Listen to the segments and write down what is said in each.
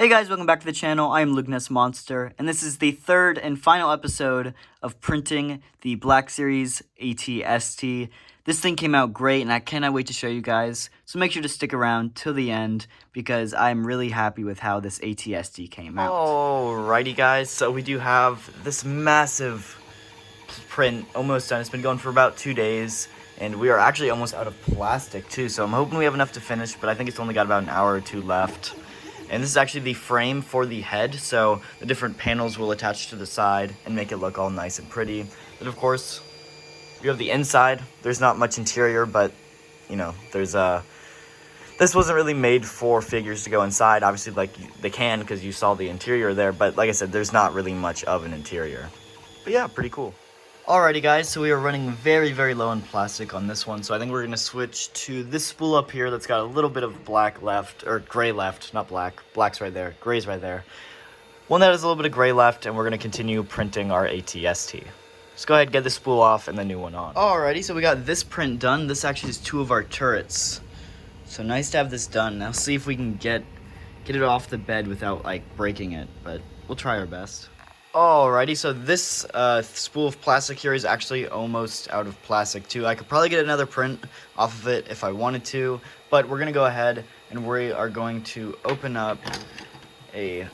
Hey guys, welcome back to the channel. I am Lugness Monster, and this is the third and final episode of printing the Black Series AT-ST. This thing came out great, and I cannot wait to show you guys, so make sure to stick around till the end, because I'm really happy with how this AT-ST came out. Alrighty guys, so we do have this massive print almost done. It's been going for about 2 days, and we are actually almost out of plastic too, so I'm hoping we have enough to finish, but I think it's only got about an hour or two left. And this is actually the frame for the head, so the different panels will attach to the side and make it look all nice and pretty. But of course, you have the inside. There's not much interior, but, you know, there's this wasn't really made for figures to go inside. Obviously, like, they can because you saw the interior there, but like I said, there's not really much of an interior. But yeah, pretty cool. Alrighty guys, so we are running very, very low on plastic on this one, so I think we're going to switch to this spool up here that's got a little bit of black left, or gray left, not black. Black's right there, gray's right there. One that has a little bit of gray left, and we're going to continue printing our AT-ST. Let's go ahead, get the spool off, and the new one on. Alrighty, so we got this print done. This actually is 2 of our turrets. So nice to have this done. Now see if we can get it off the bed without, like, breaking it, but we'll try our best. Alrighty, so this spool of plastic here is actually almost out of plastic too. I could probably get another print off of it if I wanted to, but we're going to go ahead and we are going to open up a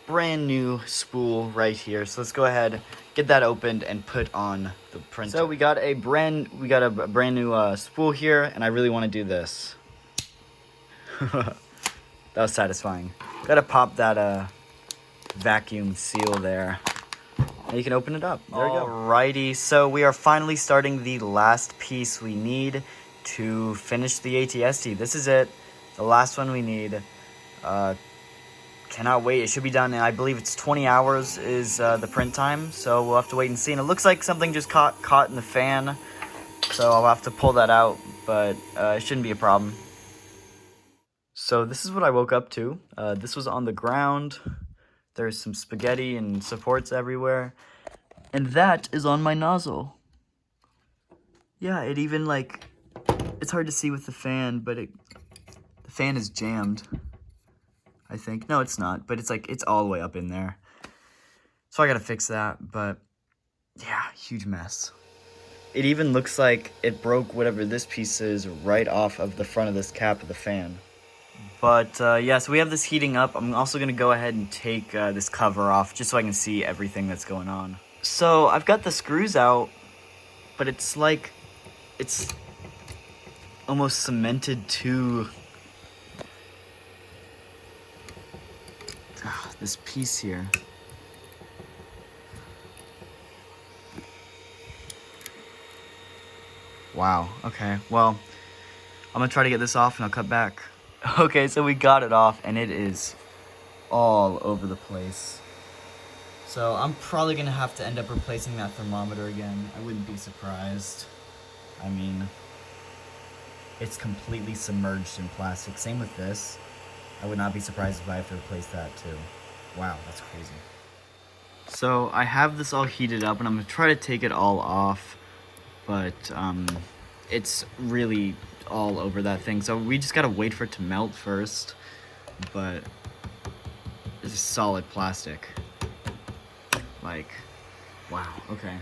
brand new spool right here. So let's go ahead, get that opened and put on the printer. So we got a brand new spool here, and I really want to do this. That was satisfying. Gotta pop that vacuum seal there, and you can open it up. There we go. Alrighty, so we are finally starting the last piece we need to finish the AT-ST. This is it, the last one we need. Cannot wait. It should be done in, I believe it's 20 hours is the print time, so we'll have to wait and see. And it looks like something just caught in the fan, so I'll have to pull that out, but it shouldn't be a problem. So this is what I woke up to. This was on the ground. There's some spaghetti and supports everywhere. And that is on my nozzle. Yeah, it even, like, it's hard to see with the fan, but the fan is jammed, I think. No, it's not, but it's like, it's all the way up in there. So I gotta fix that, but yeah, huge mess. It even looks like it broke whatever this piece is right off of the front of this cap of the fan. But, yeah, so we have this heating up. I'm also going to go ahead and take this cover off just so I can see everything that's going on. So, I've got the screws out, but it's like, it's almost cemented to this piece here. Wow, okay, well, I'm going to try to get this off and I'll cut back. Okay, so we got it off, and it is all over the place. So I'm probably going to have to end up replacing that thermometer again. I wouldn't be surprised. I mean, it's completely submerged in plastic. Same with this. I would not be surprised if I have to replace that too. Wow, that's crazy. So I have this all heated up, and I'm going to try to take it all off, but it's really all over that thing, so we just gotta wait for it to melt first. But this is solid plastic, like, wow. Okay,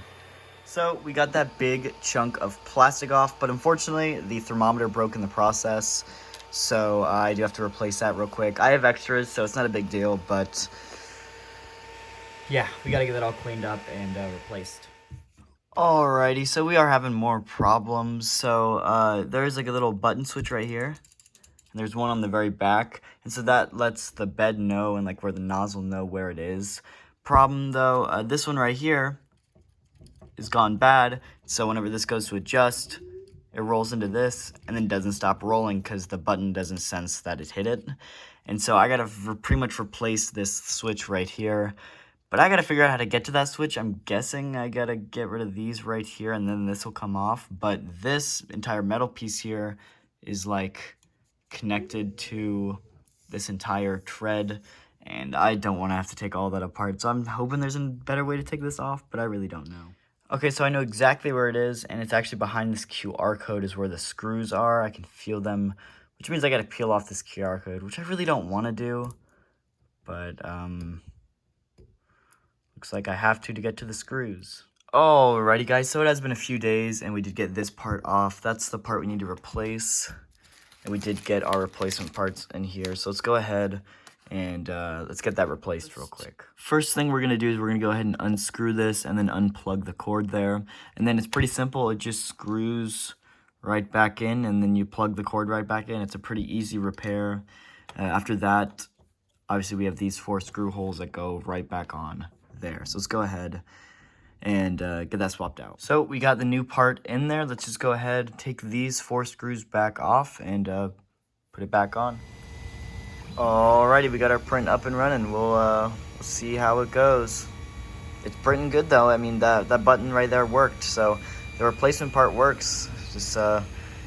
so we got that big chunk of plastic off, but unfortunately the thermometer broke in the process, so I do have to replace that real quick. I have extras, so it's not a big deal, but yeah, we gotta get that all cleaned up and replaced. Alrighty, so we are having more problems. So there's like a little button switch right here, and there's one on the very back, and so that lets the bed know and like where the nozzle know where it is. Problem though, this one right here is gone bad, so whenever this goes to adjust, it rolls into this and then doesn't stop rolling because the button doesn't sense that it hit it. And so I gotta pretty much replace this switch right here. But I gotta figure out how to get to that switch. I'm guessing I gotta get rid of these right here, and then this will come off. But this entire metal piece here is like connected to this entire tread, and I don't want to have to take all that apart. So I'm hoping there's a better way to take this off, but I really don't know. Okay, so I know exactly where it is, and it's actually behind this QR code is where the screws are. I can feel them, which means I gotta peel off this QR code, which I really don't want to do. but looks like I have to get to the screws. Alrighty guys, so it has been a few days and we did get this part off. That's the part we need to replace. And we did get our replacement parts in here. So let's go ahead and let's get that replaced real quick. First thing we're gonna do is we're gonna go ahead and unscrew this and then unplug the cord there. And then it's pretty simple, it just screws right back in and then you plug the cord right back in. It's a pretty easy repair. After that, obviously we have these 4 screw holes that go right back on there. So let's go ahead and get that swapped out. So we got the new part in there. Let's just go ahead, take these 4 screws back off and put it back on. Alrighty, we got our print up and running. We'll see how it goes. It's printing good though. I mean, that button right there worked, so the replacement part works. Just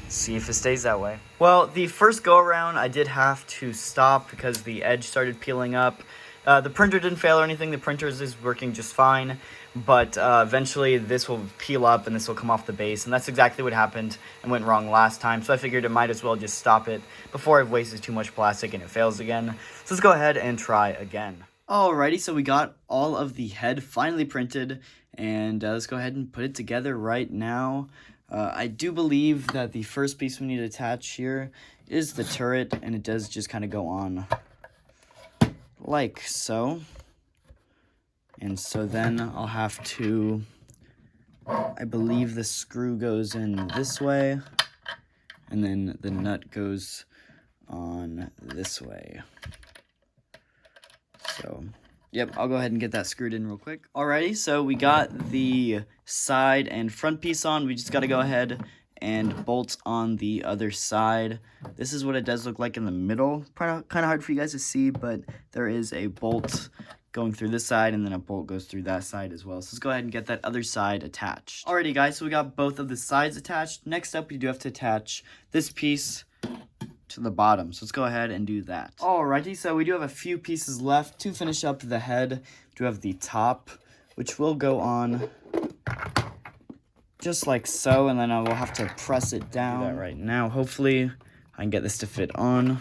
see if it stays that way. Well, the first go around I did have to stop because the edge started peeling up. The printer didn't fail or anything. The printer is working just fine, but eventually this will peel up and this will come off the base, and that's exactly what happened and went wrong last time. So I figured it might as well just stop it before I've wasted too much plastic and it fails again. So let's go ahead and try again. Alrighty, so we got all of the head finally printed, and let's go ahead and put it together right now. I do believe that the first piece we need to attach here is the turret, and it does just kind of go on like so. And so then I'll have to, I believe the screw goes in this way, and then the nut goes on this way. So, yep, I'll go ahead and get that screwed in real quick. Alrighty, so we got the side and front piece on. We just got to go ahead and bolt on the other side. This is what it does look like in the middle. Kind of hard for you guys to see, but there is a bolt going through this side, and then a bolt goes through that side as well. So let's go ahead and get that other side attached. Alrighty guys, so we got both of the sides attached. Next up, you do have to attach this piece to the bottom. So let's go ahead and do that. Alrighty, so we do have a few pieces left to finish up the head. We do have the top, which will go on just like so, and then I will have to press it down. Do that right now. Hopefully I can get this to fit on.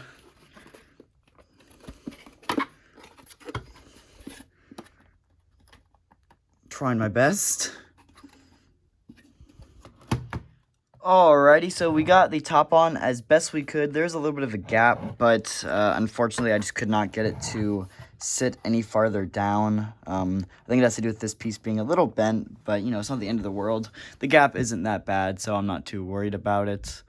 Trying my best. Alrighty, so we got the top on as best we could. There's a little bit of a gap, but unfortunately I just could not get it to sit any farther down. I think it has to do with this piece being a little bent, but you know, it's not the end of the world. The gap isn't that bad, so I'm not too worried about it.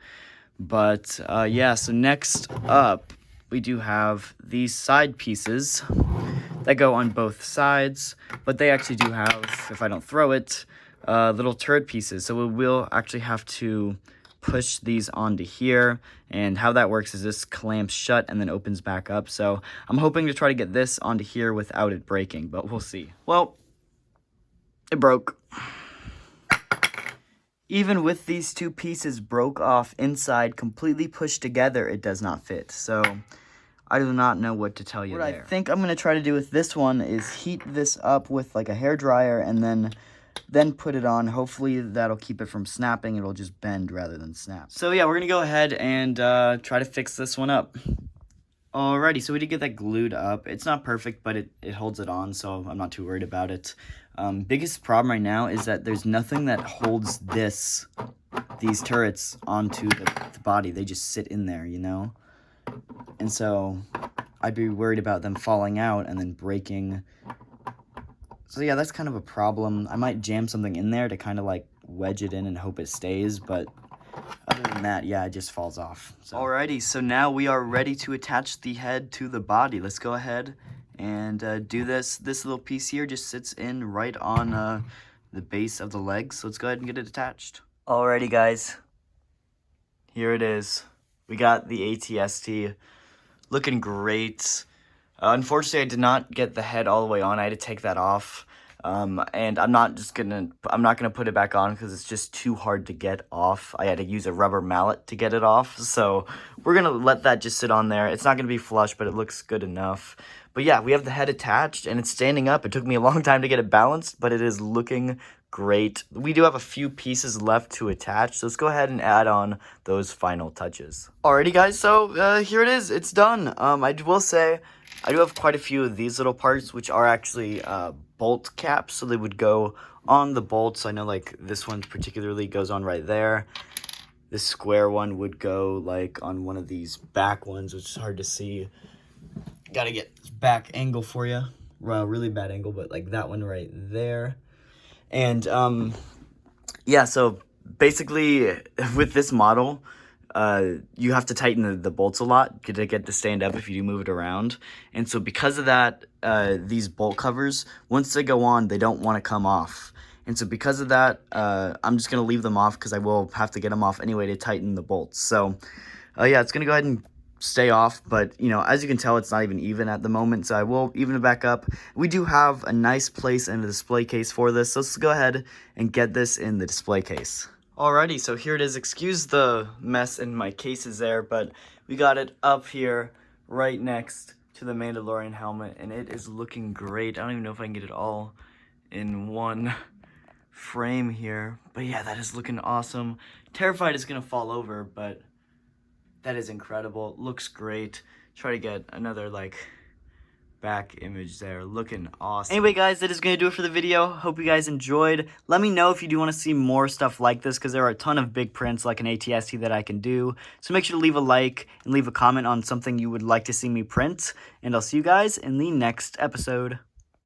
But yeah, so next up, we do have these side pieces that go on both sides, but they actually do have, if I don't throw it, little turret pieces. So we will actually have to push these onto here, and how that works is this clamps shut and then opens back up. So I'm hoping to try to get this onto here without it breaking, but we'll see. Well, it broke. Even with these 2 pieces broke off inside, completely pushed together, it does not fit. So I do not know what to tell you there. What I think I'm going to try to do with this one is heat this up with like a hairdryer and then put it on. Hopefully that'll keep it from snapping. It'll just bend rather than snap. So yeah, we're going to go ahead and try to fix this one up. Alrighty, so we did get that glued up. It's not perfect, but it holds it on, so I'm not too worried about it. Biggest problem right now is that there's nothing that holds these turrets onto the body. They just sit in there, you know? And so I'd be worried about them falling out and then breaking. So yeah, that's kind of a problem. I might jam something in there to kind of like wedge it in and hope it stays, but other than that, yeah, it just falls off. So. Alrighty, so now we are ready to attach the head to the body. Let's go ahead and do this. This little piece here just sits in right on the base of the legs. So let's go ahead and get it attached. Alrighty, guys. Here it is. We got the AT-ST. Looking great. Unfortunately, I did not get the head all the way on. I had to take that off. And I'm not gonna put it back on because it's just too hard to get off. I had to use a rubber mallet to get it off. So we're gonna let that just sit on there. It's not gonna be flush, but it looks good enough. But yeah, we have the head attached and it's standing up. It took me a long time to get it balanced, but it is looking great. We do have a few pieces left to attach, so let's go ahead and add on those final touches. Alrighty guys, so here it is. It's done. I will say I do have quite a few of these little parts, which are actually bolt caps, so they would go on the bolts. I know like this one particularly goes on right there. This square one would go like on one of these back ones, which is hard to see. Gotta get back angle for you. Well, really bad angle, but like that one right there. And yeah, so basically with this model, you have to tighten the bolts a lot to get to stand up if you do move it around. And so because of that, these bolt covers, once they go on, they don't want to come off. And so because of that, I'm just going to leave them off because I will have to get them off anyway to tighten the bolts. So yeah, it's going to go ahead and stay off, but you know, as you can tell, it's not even at the moment, so I will even it back up. We do have a nice place in the display case for this, so let's go ahead and get this in the display case. Alrighty, so here it is. Excuse the mess in my cases there, but we got it up here right next to the Mandalorian helmet, and it is looking great. I don't even know if I can get it all in one frame here, but yeah, that is looking awesome. Terrified it's gonna fall over, but that is incredible. Looks great. Try to get another like back image there. Looking awesome. Anyway, guys, that is going to do it for the video. Hope you guys enjoyed. Let me know if you do want to see more stuff like this, because there are a ton of big prints like an AT-ST that I can do. So make sure to leave a like and leave a comment on something you would like to see me print. And I'll see you guys in the next episode.